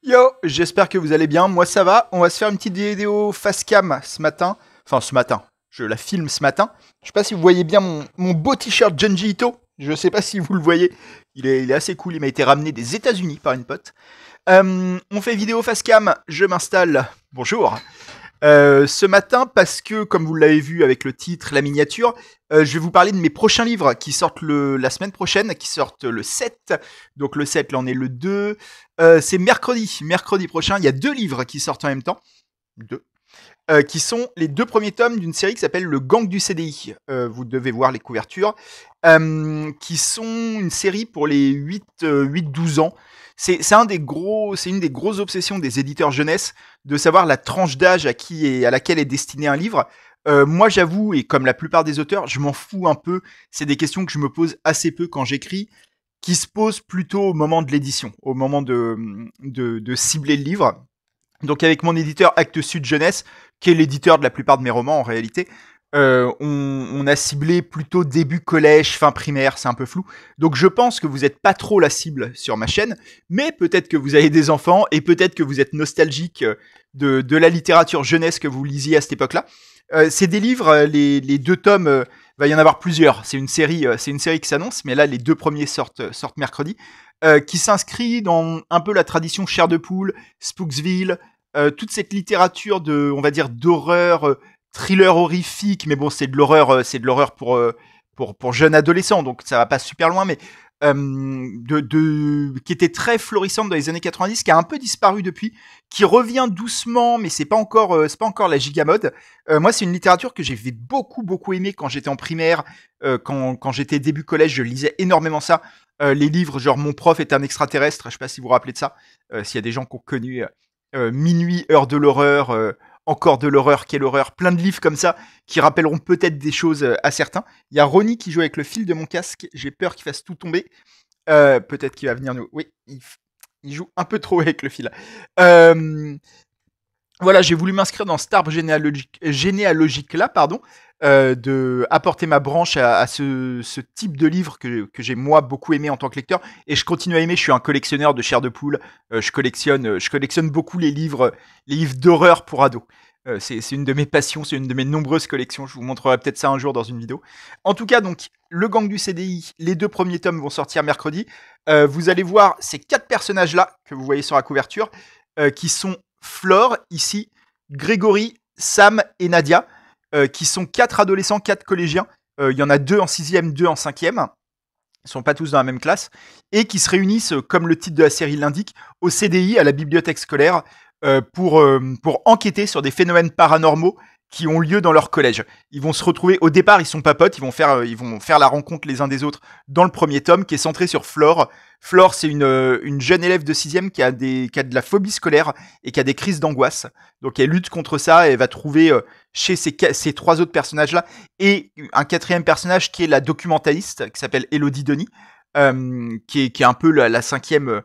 Yo, j'espère que vous allez bien. Moi ça va. On va se faire une petite vidéo face cam ce matin. Enfin ce matin. Je la filme ce matin. Je sais pas si vous voyez bien mon beau t-shirt Junji Ito. Je sais pas si vous le voyez. Il est assez cool. Il m'a été ramené des États-Unis par une pote. On fait vidéo face cam. Je m'installe. Bonjour. Ce matin parce que, comme vous l'avez vu avec le titre, la miniature, je vais vous parler de mes prochains livres qui sortent la semaine prochaine, qui sortent le 7. Donc le 7, là on est le 2. C'est mercredi prochain. Il y a deux livres qui sortent en même temps. Deux. Qui sont les deux premiers tomes d'une série qui s'appelle Le Gang du CDI. Vous devez voir les couvertures. Qui sont une série pour les 8-12 ans. C'est une des grosses obsessions des éditeurs jeunesse de savoir la tranche d'âge à laquelle est destiné un livre. Moi, j'avoue, et comme la plupart des auteurs, je m'en fous un peu. C'est des questions que je me pose assez peu quand j'écris, qui se posent plutôt au moment de l'édition, au moment de cibler le livre. Donc, avec mon éditeur Actes Sud Jeunesse, qui est l'éditeur de la plupart de mes romans en réalité, on a ciblé plutôt début collège, fin primaire, c'est un peu flou. Donc je pense que vous n'êtes pas trop la cible sur ma chaîne, mais peut-être que vous avez des enfants et peut-être que vous êtes nostalgique de la littérature jeunesse que vous lisiez à cette époque-là. C'est des livres, les deux tomes, va y en avoir plusieurs. C'est une série qui s'annonce, mais là les deux premiers sortent mercredi, qui s'inscrit dans un peu la tradition Chair de poule, Spooksville, toute cette littérature on va dire d'horreur. Thriller horrifique, mais bon, c'est de l'horreur pour jeunes adolescents, donc ça va pas super loin, mais qui était très florissante dans les années 90, qui a un peu disparu depuis, qui revient doucement, mais c'est pas encore la gigamode. Moi, c'est une littérature que j'ai beaucoup aimé quand j'étais en primaire, quand j'étais début collège, je lisais énormément ça. Les livres, genre Mon prof est un extraterrestre, je sais pas si vous vous rappelez de ça, s'il y a des gens qui ont connu Minuit, heure de l'horreur, encore de l'horreur, quelle horreur, plein de livres comme ça qui rappelleront peut-être des choses à certains. Il y a Ronnie qui joue avec le fil de mon casque, j'ai peur qu'il fasse tout tomber. Peut-être qu'il va venir nous... Oui, il joue un peu trop avec le fil. Voilà, j'ai voulu m'inscrire dans cet arbre généalogique là, pardon, de apporter ma branche à ce type de livre que j'ai moi beaucoup aimé en tant que lecteur, et je continue à aimer. Je suis un collectionneur de chair de poule. Je collectionne beaucoup les livres d'horreur pour ados. C'est une de mes passions, c'est une de mes nombreuses collections. Je vous montrerai peut-être ça un jour dans une vidéo. En tout cas, donc le gang du CDI, les deux premiers tomes vont sortir mercredi. Vous allez voir ces quatre personnages là que vous voyez sur la couverture, qui sont Flore, ici, Grégory, Sam et Nadia, qui sont quatre adolescents, quatre collégiens. Il y en a deux en 6e, deux en 5e. Ils sont pas tous dans la même classe. Et qui se réunissent, comme le titre de la série l'indique, au CDI, à la bibliothèque scolaire, pour enquêter sur des phénomènes paranormaux qui ont lieu dans leur collège. Ils vont se retrouver, au départ, ils sont pas potes, ils vont faire la rencontre les uns des autres dans le premier tome, qui est centré sur Flore. Flore, c'est une jeune élève de 6e qui a de la phobie scolaire et qui a des crises d'angoisse. Donc elle lutte contre ça et elle va trouver chez ces trois autres personnages-là, et un quatrième personnage qui est la documentaliste, qui s'appelle Elodie Denis, qui est un peu la cinquième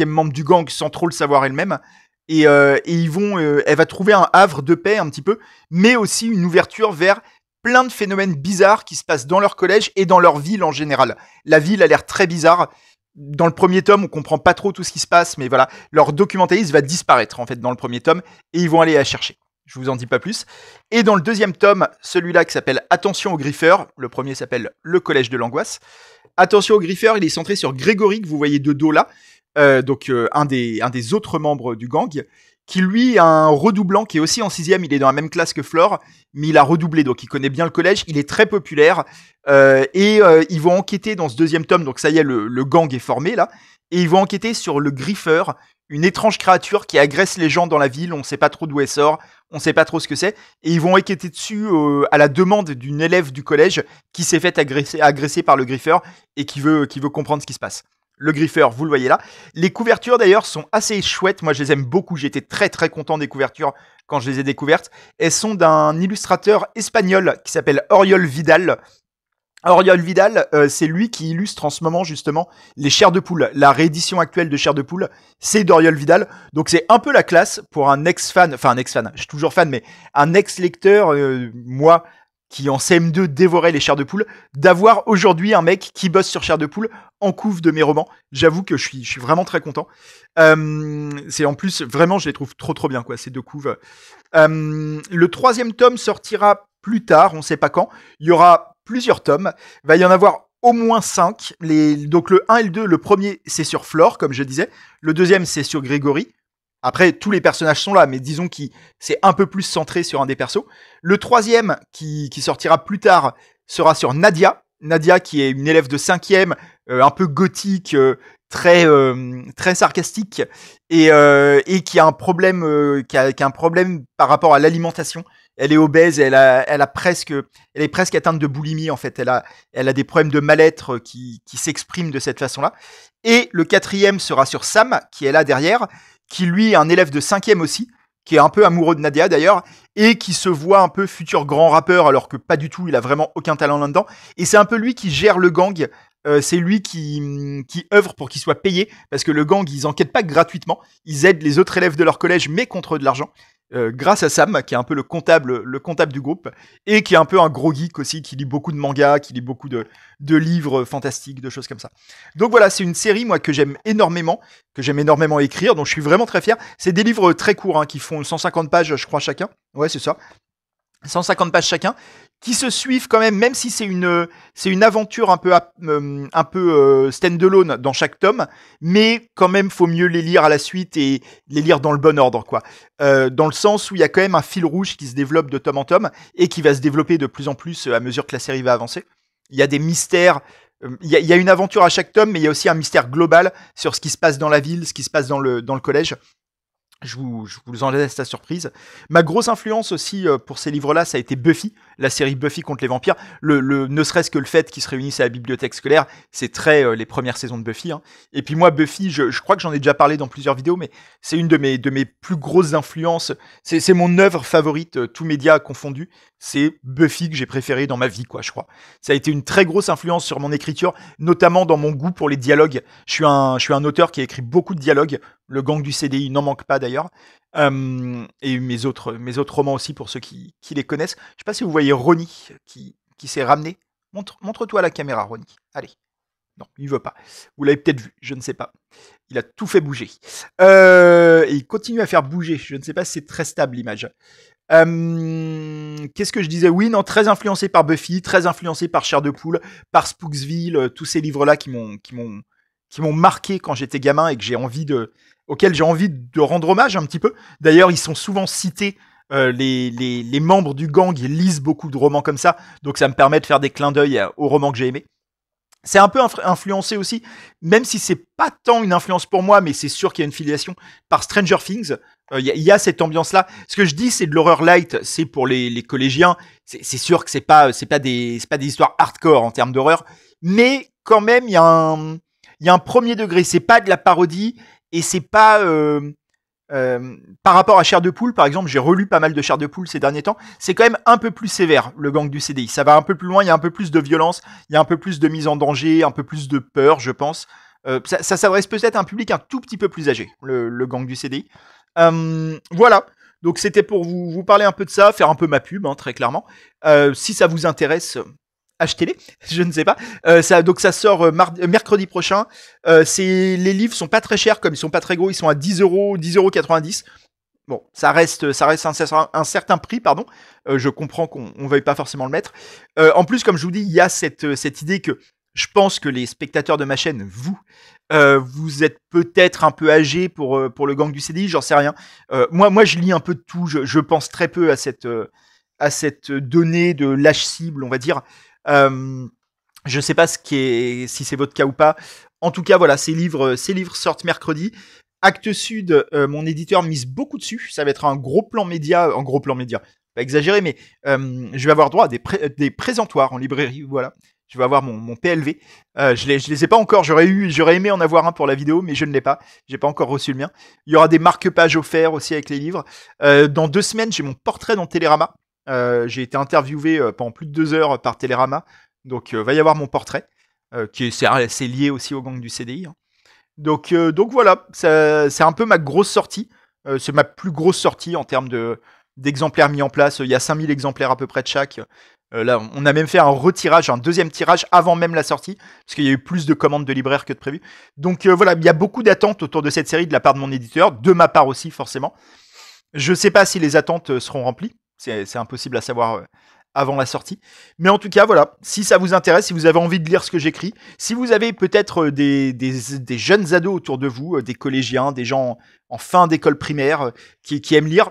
membre du gang, sans trop le savoir elle-même. Et elle va trouver un havre de paix un petit peu, mais aussi une ouverture vers plein de phénomènes bizarres qui se passent dans leur collège et dans leur ville en général. La ville a l'air très bizarre. Dans le premier tome, on comprend pas trop tout ce qui se passe, mais voilà, leur documentaliste va disparaître en fait dans le premier tome, et ils vont aller la chercher. Je vous en dis pas plus. Et dans le deuxième tome, celui-là qui s'appelle Attention aux griffeurs, le premier s'appelle Le collège de l'angoisse. Attention aux griffeurs, il est centré sur Grégory, que vous voyez de dos là, donc un des autres membres du gang, qui lui a un redoublant qui est aussi en 6e, il est dans la même classe que Flore, mais il a redoublé, donc il connaît bien le collège, il est très populaire, et ils vont enquêter dans ce deuxième tome, donc ça y est, le gang est formé là, et ils vont enquêter sur le griffeur, une étrange créature qui agresse les gens dans la ville, on sait pas trop d'où elle sort, on sait pas trop ce que c'est, et ils vont enquêter dessus à la demande d'une élève du collège qui s'est fait agresser par le griffeur, et qui veut comprendre ce qui se passe. Le griffeur, vous le voyez là. Les couvertures d'ailleurs sont assez chouettes, moi je les aime beaucoup, j'étais très content des couvertures quand je les ai découvertes. Elles sont d'un illustrateur espagnol qui s'appelle Oriol Vidal. Oriol Vidal, c'est lui qui illustre en ce moment justement les Chairs de poule. La réédition actuelle de Chairs de poule, c'est d'Oriol Vidal. Donc c'est un peu la classe pour un ex-fan, enfin un ex-fan, je suis toujours fan, mais un ex-lecteur, moi, qui en CM2 dévorait les chairs de poule, d'avoir aujourd'hui un mec qui bosse sur chair de poule en couve de mes romans. J'avoue que je suis vraiment très content. C'est en plus, vraiment, je les trouve trop bien, quoi, ces deux couves. Le 3e tome sortira plus tard, on sait pas quand. Il y aura plusieurs tomes. Il va y en avoir au moins 5. Donc le 1 et le 2, le premier, c'est sur Flore, comme je disais. Le deuxième, c'est sur Grégory. Après, tous les personnages sont là, mais disons que c'est un peu plus centré sur un des persos. Le 3e, qui sortira plus tard, sera sur Nadia. Nadia, qui est une élève de 5e, un peu gothique, très sarcastique, et qui a un problème, qui a un problème par rapport à l'alimentation. Elle est obèse, elle est presque atteinte de boulimie, en fait. Elle a des problèmes de mal-être qui s'expriment de cette façon-là. Et le 4e sera sur Sam, qui est là derrière, qui lui est un élève de 5e aussi, qui est un peu amoureux de Nadia d'ailleurs, et qui se voit un peu futur grand rappeur, alors que pas du tout, il a vraiment aucun talent là-dedans. Et c'est un peu lui qui gère le gang, c'est lui qui œuvre pour qu'il soit payé, parce que le gang, ils enquêtent pas gratuitement, ils aident les autres élèves de leur collège, mais contre de l'argent. Grâce à Sam, qui est un peu le comptable du groupe, et qui est un peu un gros geek aussi, qui lit beaucoup de mangas, qui lit beaucoup de livres fantastiques, de choses comme ça. Donc voilà, c'est une série, moi, que j'aime énormément écrire, donc je suis vraiment très fier. C'est des livres très courts, hein, qui font 150 pages, je crois, chacun. Ouais, c'est ça. 150 pages chacun, qui se suivent quand même si c'est une aventure un peu stand-alone dans chaque tome, mais quand même faut mieux les lire à la suite et les lire dans le bon ordre, quoi. Dans le sens où il y a quand même un fil rouge qui se développe de tome en tome et qui va se développer de plus en plus à mesure que la série va avancer. Il y a des mystères, il y a une aventure à chaque tome, mais il y a aussi un mystère global sur ce qui se passe dans la ville, ce qui se passe dans le collège. Je vous en laisse la surprise. Ma grosse influence aussi pour ces livres-là, ça a été Buffy, la série Buffy contre les vampires. Ne serait-ce que le fait qu'ils se réunissent à la bibliothèque scolaire, c'est très les premières saisons de Buffy. Hein. Et puis moi, Buffy, je crois que j'en ai déjà parlé dans plusieurs vidéos, mais c'est une de mes plus grosses influences. C'est mon œuvre favorite, tous médias confondus. C'est Buffy que j'ai préféré dans ma vie, quoi, je crois. Ça a été une très grosse influence sur mon écriture, notamment dans mon goût pour les dialogues. Je suis un auteur qui a écrit beaucoup de dialogues. Le gang du CDI n'en manque pas d'ailleurs. Et mes autres romans aussi pour ceux qui les connaissent. Je sais pas si vous voyez Ronnie qui s'est ramené. Montre-toi à la caméra, Ronnie. Allez. Non, il veut pas. Vous l'avez peut-être vu, je ne sais pas. Il a tout fait bouger. Et il continue à faire bouger. Je ne sais pas si c'est très stable l'image. Qu'est-ce que je disais? Oui, non, très influencé par Buffy, très influencé par Chair de Poule, par Spooksville, tous ces livres-là qui m'ont marqué quand j'étais gamin et auxquels j'ai envie de rendre hommage un petit peu. D'ailleurs, ils sont souvent cités. Les membres du gang ils lisent beaucoup de romans comme ça, donc ça me permet de faire des clins d'œil aux romans que j'ai aimés. C'est un peu influencé aussi, même si c'est pas tant une influence pour moi, mais c'est sûr qu'il y a une filiation par Stranger Things. Il y a cette ambiance-là. Ce que je dis, c'est de l'horreur light, c'est pour les collégiens. C'est sûr que c'est pas des histoires hardcore en termes d'horreur, mais quand même il y a un premier degré. C'est pas de la parodie et c'est pas par rapport à Chair de Poule, par exemple, j'ai relu pas mal de Chair de Poule ces derniers temps, c'est quand même un peu plus sévère, le gang du CDI. Ça va un peu plus loin, il y a un peu plus de violence, il y a un peu plus de mise en danger, un peu plus de peur, je pense. Ça s'adresse peut-être à un public un tout petit peu plus âgé, le gang du CDI. Voilà, donc c'était pour vous parler un peu de ça, faire un peu ma pub, hein, très clairement. Si ça vous intéresse, achetez-les, je ne sais pas. Donc ça sort mercredi prochain. Les livres sont pas très chers, comme ils sont pas très gros, ils sont à 10 €, 10,90 €. Bon, ça reste un certain prix, pardon. Je comprends qu'on veuille pas forcément le mettre. En plus, comme je vous dis, il y a cette idée que je pense que les spectateurs de ma chaîne, vous êtes peut-être un peu âgés pour le gang du CDI, j'en sais rien. Moi, je lis un peu de tout. Je pense très peu à cette donnée de l'âge cible, on va dire. Je sais pas si c'est votre cas ou pas. En tout cas, voilà, ces livres sortent mercredi. Actes Sud, mon éditeur mise beaucoup dessus. Ça va être un gros plan média, pas exagéré, mais je vais avoir droit à des présentoirs en librairie. Voilà, je vais avoir mon PLV. Je les ai pas encore. J'aurais aimé en avoir un pour la vidéo, mais je ne l'ai pas. J'ai pas encore reçu le mien. Il y aura des marque-pages offerts aussi avec les livres. Dans 2 semaines, j'ai mon portrait dans Télérama. J'ai été interviewé pendant plus de 2 heures par Télérama, donc va y avoir mon portrait, c'est lié aussi au gang du CDI. Hein. Donc voilà, c'est un peu ma grosse sortie, c'est ma plus grosse sortie en termes d'exemplaires mis en place. Il y a 5000 exemplaires à peu près de chaque. Là, on a même fait un retirage, un deuxième tirage avant même la sortie, parce qu'il y a eu plus de commandes de libraires que de prévu. Donc voilà, il y a beaucoup d'attentes autour de cette série de la part de mon éditeur, de ma part aussi forcément. Je sais pas si les attentes seront remplies, c'est impossible à savoir avant la sortie. Mais en tout cas, voilà, si ça vous intéresse, si vous avez envie de lire ce que j'écris, si vous avez peut-être des jeunes ados autour de vous, des collégiens, des gens en fin d'école primaire qui aiment lire,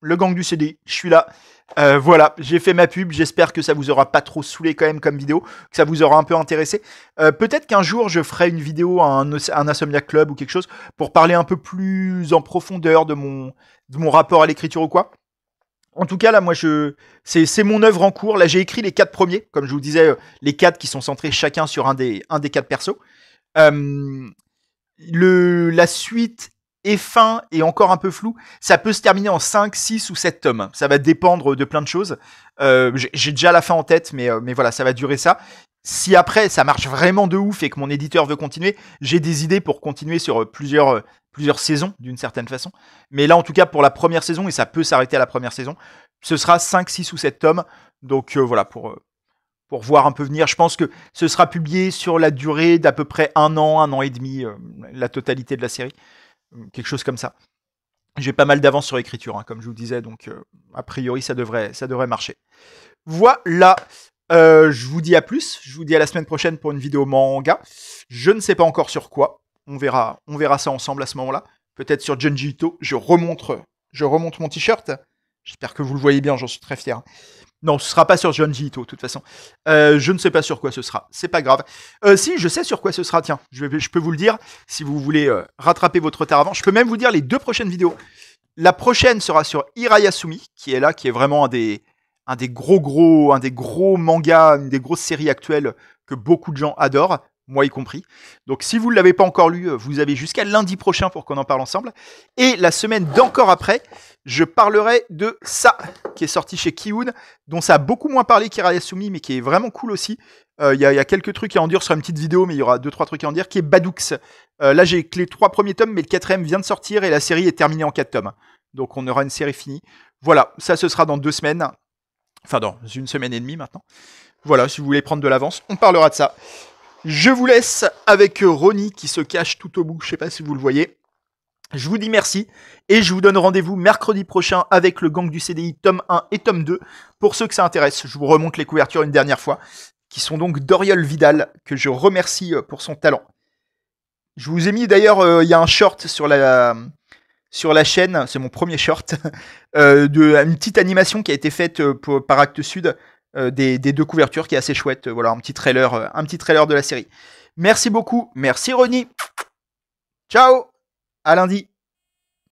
le gang du CD, je suis là. Voilà, j'ai fait ma pub, j'espère que ça vous aura pas trop saoulé quand même comme vidéo, que ça vous aura un peu intéressé. Peut-être qu'un jour je ferai une vidéo à un Insomniac Club ou quelque chose pour parler un peu plus en profondeur de mon rapport à l'écriture ou quoi. En tout cas, là, moi, c'est mon œuvre en cours. Là, j'ai écrit les 4 premiers, comme je vous disais, les 4 qui sont centrés chacun sur un des 4 persos. Euh, la suite est fin et encore un peu floue. Ça peut se terminer en 5, 6 ou 7 tomes. Ça va dépendre de plein de choses. J'ai déjà la fin en tête, mais voilà, ça va durer ça. Si après ça marche vraiment de ouf et que mon éditeur veut continuer, j'ai des idées pour continuer sur plusieurs saisons d'une certaine façon. Mais là, en tout cas, pour la première saison, et ça peut s'arrêter à la première saison, ce sera 5, 6 ou 7 tomes. Donc voilà, pour voir un peu venir. Je pense que ce sera publié sur la durée d'à peu près un an et demi, la totalité de la série. Quelque chose comme ça. J'ai pas mal d'avance sur l'écriture, hein, comme je vous disais, donc a priori ça devrait marcher. Voilà, je vous dis à plus, je vous dis à la semaine prochaine pour une vidéo manga. Je ne sais pas encore sur quoi, on verra ça ensemble à ce moment-là. Peut-être sur Junji Ito, je remonte mon t-shirt. J'espère que vous le voyez bien, j'en suis très fier. Non, ce sera pas sur Junji Ito, de toute façon. Je ne sais pas sur quoi ce sera. C'est pas grave. Si, je sais sur quoi ce sera, tiens. Je peux vous le dire, si vous voulez rattraper votre retard avant. Je peux même vous dire les 2 prochaines vidéos. La prochaine sera sur Hirayasumi, qui est là, qui est vraiment un des gros mangas, une des grosses séries actuelles que beaucoup de gens adorent, moi y compris. Donc si vous ne l'avez pas encore lu, vous avez jusqu'à lundi prochain pour qu'on en parle ensemble. Et la semaine d'encore après, je parlerai de ça, qui est sorti chez Kiun, dont ça a beaucoup moins parlé qu'Hirayasumi, mais qui est vraiment cool aussi. Il y a quelques trucs à en dire sur une petite vidéo, mais il y aura 2-3 trucs à en dire, qui est Badux. Là, j'ai que les 3 premiers tomes, mais le 4e vient de sortir et la série est terminée en 4 tomes. Donc on aura une série finie. Voilà, ça ce sera dans 2 semaines. Enfin, dans 1 semaine et demie maintenant. Voilà, si vous voulez prendre de l'avance, on parlera de ça. Je vous laisse avec Ronnie qui se cache tout au bout, je sais pas si vous le voyez. Je vous dis merci et je vous donne rendez-vous mercredi prochain avec le gang du CDI tome 1 et tome 2. Pour ceux que ça intéresse, je vous remonte les couvertures une dernière fois, qui sont donc d'Oriol Vidal, que je remercie pour son talent. Je vous ai mis d'ailleurs, il y a un short sur la chaîne, c'est mon premier short, une petite animation qui a été faite par Actes Sud des 2 couvertures qui est assez chouette. Voilà, un petit trailer de la série. Merci beaucoup, merci Ronnie. Ciao, à lundi.